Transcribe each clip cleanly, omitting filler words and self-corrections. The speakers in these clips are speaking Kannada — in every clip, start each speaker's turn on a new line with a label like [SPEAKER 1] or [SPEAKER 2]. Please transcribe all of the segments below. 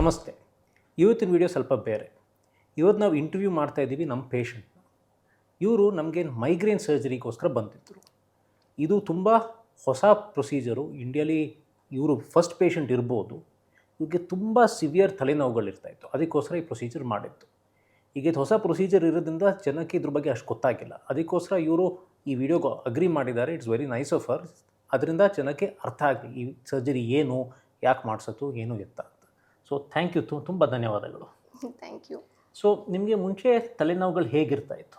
[SPEAKER 1] ನಮಸ್ತೆ. ಇವತ್ತಿನ ವಿಡಿಯೋ ಸ್ವಲ್ಪ ಬೇರೆ. ಇವತ್ತು ನಾವು ಇಂಟರ್ವ್ಯೂ ಮಾಡ್ತಾ ಇದ್ದೀವಿ ನಮ್ಮ ಪೇಷಂಟ್ನ. ಇವರು ನಮಗೆ ಮೈಗ್ರೇನ್ ಸರ್ಜರಿಗೋಸ್ಕರ ಬಂದಿದ್ದರು. ಇದು ತುಂಬ ಹೊಸ ಪ್ರೊಸೀಜರು. ಇಂಡಿಯಾಲಿ ಇವರು ಫಸ್ಟ್ ಪೇಷಂಟ್ ಇರ್ಬೋದು. ಇವ್ರಿಗೆ ತುಂಬ ಸಿವಿಯರ್ ತಲೆನೋವುಗಳಿರ್ತಾಯಿತ್ತು. ಅದಕ್ಕೋಸ್ಕರ ಈ ಪ್ರೊಸೀಜರ್ ಮಾಡಿದ್ದು. ಈಗ ಇದು ಹೊಸ ಪ್ರೊಸೀಜರ್ ಇರೋದ್ರಿಂದ ಜನಕ್ಕೆ ಇದ್ರ ಬಗ್ಗೆ ಅಷ್ಟು ಗೊತ್ತಾಗಿಲ್ಲ. ಅದಕ್ಕೋಸ್ಕರ ಇವರು ಈ ವಿಡಿಯೋಗೆ ಅಗ್ರಿ ಮಾಡಿದ್ದಾರೆ. It's very nice of her. ಅದರಿಂದ ಜನಕ್ಕೆ ಅರ್ಥ ಆಗಲಿ ಈ ಸರ್ಜರಿ ಏನು, ಯಾಕೆ ಮಾಡಿಸೋದು, ಏನು ಎತ್ತ ಅಂತ. ಸೊ ಥ್ಯಾಂಕ್ ಯು, ತುಂಬ ಧನ್ಯವಾದಗಳು.
[SPEAKER 2] Thank you.
[SPEAKER 1] ಸೊ ನಿಮಗೆ ಮುಂಚೆ ತಲೆನೋವುಗಳು ಹೇಗಿರ್ತಾಯಿತ್ತು?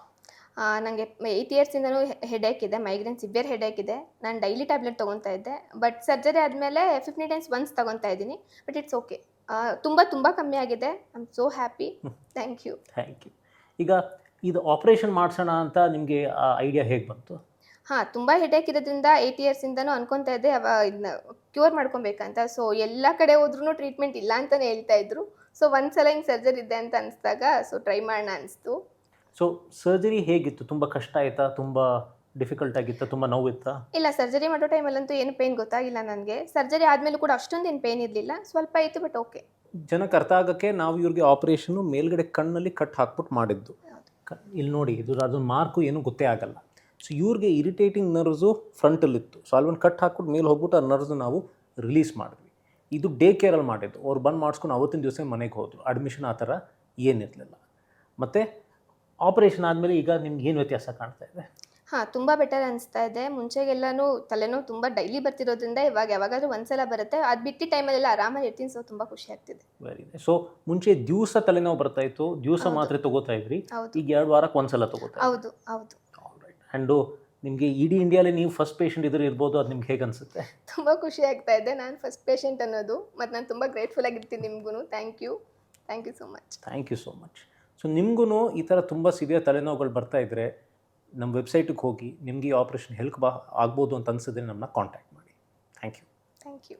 [SPEAKER 2] ನನಗೆ 8 ಇಯರ್ಸಿಂದನೂ ಹೆಡೇಕ್ ಇದೆ, ಮೈಗ್ರೇನ್ ಸಿವಿಯರ್ ಹೆಡೇಕ್ ಇದೆ. ನಾನು ಡೈಲಿ ಟ್ಯಾಬ್ಲೆಟ್ ತೊಗೊತಾ ಇದ್ದೆ. ಬಟ್ ಸರ್ಜರಿ ಆದಮೇಲೆ 15 ಡೇಸ್ ಒನ್ಸ್ ತೊಗೊತಾ ಇದ್ದೀನಿ. But it's okay. ತುಂಬ ಕಮ್ಮಿ ಆಗಿದೆ. I am so happy. Thank you.
[SPEAKER 1] Thank you. ಈಗ ಇದು ಆಪ್ರೇಷನ್ ಮಾಡಿಸೋಣ ಅಂತ ನಿಮಗೆ ಐಡಿಯಾ ಹೇಗೆ ಬಂತು?
[SPEAKER 2] ತುಂಬ ಹೆಡೇಕ್ ಇರೋದ್ರಿಂದ 8 ಇಯರ್ಸಿಂದನೂ ಅನ್ಕೊತಾ ಇದ್ದೆ ಇದನ್ನ ಕ್ಯೂರ್ ಮಾಡ್ಕೊಬೇಕಂತ. ಸೊ ಎಲ್ಲ ಕಡೆ ಹೋದ್ರೂ ಟ್ರೀಟ್ಮೆಂಟ್ ಇಲ್ಲ ಅಂತಲೇ ಹೇಳ್ತಾ ಇದ್ರು. ಸೊ ಒಂದ್ಸಲ ಹಿಂಗೆ ಸರ್ಜರಿ ಇದೆ ಅಂತ ಅನಿಸ್ದಾಗ ಸೊ ಟ್ರೈ ಮಾಡೋಣ ಅನಿಸ್ತು.
[SPEAKER 1] ಸೊ ಸರ್ಜರಿ ಹೇಗಿತ್ತು? ತುಂಬ ಕಷ್ಟ ಆಯಿತಾ? ತುಂಬ ಡಿಫಿಕಲ್ಟ್ ಆಗಿತ್ತಾ? ತುಂಬ ನೋವಿತ್ತಾ?
[SPEAKER 2] ಇಲ್ಲ, ಸರ್ಜರಿ ಮಾಡೋ ಟೈಮಲ್ಲಂತೂ ಏನು ಪೇಯ್ನ್ ಗೊತ್ತಾಗಿಲ್ಲ ನನಗೆ. ಸರ್ಜರಿ ಆದಮೇಲೂ ಕೂಡ ಅಷ್ಟೊಂದೇನು ಪೇಯ್ನ್ ಇರಲಿಲ್ಲ, ಸ್ವಲ್ಪ ಇತ್ತು, ಬಟ್ ಓಕೆ.
[SPEAKER 1] ಜನಕ್ಕೆ ಅರ್ಥ ಆಗೋಕ್ಕೆ ನಾವು ಇವ್ರಿಗೆ ಆಪ್ರೇಷನ್ನು ಮೇಲ್ಗಡೆ ಕಣ್ಣಲ್ಲಿ ಕಟ್ ಹಾಕ್ಬಿಟ್ಟು ಮಾಡಿದ್ದು. ಇಲ್ಲಿ ನೋಡಿ, ಅದೊಂದು ಮಾರ್ಕು ಏನೂ ಗೊತ್ತೇ ಆಗಲ್ಲ. ಸೊ ಇವ್ರಿಗೆ ಇರಿಟೇಟಿಂಗ್ ನರ್ವ್ಸು ಫ್ರಂಟಲ್ಲಿತ್ತು. ಸೊ ಅಲ್ಲೊಂದು ಕಟ್ ಹಾಕ್ಬಿಟ್ಟು ಮೇಲೆ ಹೋಗ್ಬಿಟ್ಟು ಆ ನರ್ವ್ಸನ್ನ ನಾವು ರಿಲೀಸ್ ಮಾಡಿದ್ವಿ. ಇದು ಡೇ ಕೇರಲ್ಲಿ ಮಾಡಿದ್ದು. ಅವ್ರು ಬಂದು ಮಾಡಿಸ್ಕೊಂಡು ಅವತ್ತಿನ ದಿವಸ ಮನೆಗೆ ಹೋದರು. ಅಡ್ಮಿಷನ್ ಆ ಥರ ಏನಿರಲಿಲ್ಲ. ಮತ್ತು ಆಪ್ರೇಷನ್ ಆದಮೇಲೆ ಈಗ ನಿಮ್ಗೆ ಏನು ವ್ಯತ್ಯಾಸ ಕಾಣ್ತಾ ಇದೆ?
[SPEAKER 2] ತುಂಬ ಬೆಟರ್ ಅನಿಸ್ತಾ ಇದೆ. ಮುಂಚೆಗೆಲ್ಲನೂ ತಲೆನೋವು ತುಂಬ ಡೈಲಿ ಬರ್ತಿರೋದ್ರಿಂದ ಇವಾಗ ಯಾವಾಗಾದ್ರೂ ಒಂದ್ಸಲ ಬರುತ್ತೆ. ಅದು ಬಿಟ್ಟು ಟೈಮಲ್ಲೆಲ್ಲ ಆರಾಮಾಗಿ ಇರ್ತೀನಿ. ಸೊ ತುಂಬ ಖುಷಿ ಆಗ್ತಿದೆ.
[SPEAKER 1] Very nice. ಸೊ ಮುಂಚೆ ದಿವಸ ತಲೆನೋವು ಬರ್ತಾ ಇತ್ತು, ದಿವಸ ಮಾತ್ರೆ ತಗೋತಾ ಇದ್ರಿ. ಈಗ 2 ವಾರಕ್ಕೆ ಒಂದ್ಸಲ ತಗೋತಾ?
[SPEAKER 2] ಹೌದು.
[SPEAKER 1] ಆ್ಯಂಡು ನಿಮಗೆ ಇಡೀ ಇಂಡಿಯಾಲಿ ನೀವು ಫಸ್ಟ್ ಪೇಷಂಟ್ ಇರ್ಬೋದು. ಅದು ನಿಮ್ಗೆ ಹೇಗೆ ಅನಿಸುತ್ತೆ?
[SPEAKER 2] ತುಂಬ ಖುಷಿ ಆಗ್ತಾ ಇದೆ. ನಾನು ಫಸ್ಟ್ ಪೇಷಂಟ್ ಅನ್ನೋದು. ಮತ್ತು ನಾನು ತುಂಬ ಗ್ರೇಟ್ಫುಲ್ ಆಗಿರ್ತೀನಿ ನಿಮಗೂ. Thank you so much.
[SPEAKER 1] Thank you so much. So ನಿಮಗೂ ಈ ಥರ ತುಂಬ ಸಿವಿಯರ್ ತಲೆನೋವುಗಳು ಬರ್ತಾ ಇದ್ದರೆ ನಮ್ಮ ವೆಬ್ಸೈಟಿಗೆ ಹೋಗಿ ನಿಮಗೆ ಈ ಆಪ್ರೇಷನ್ ಹೆಲ್ಪ್ ಆಗ್ಬೋದು ಅಂತ ಅನಿಸಿದ್ರೆ ನಮ್ಮನ್ನ ಕಾಂಟ್ಯಾಕ್ಟ್ ಮಾಡಿ. Thank you.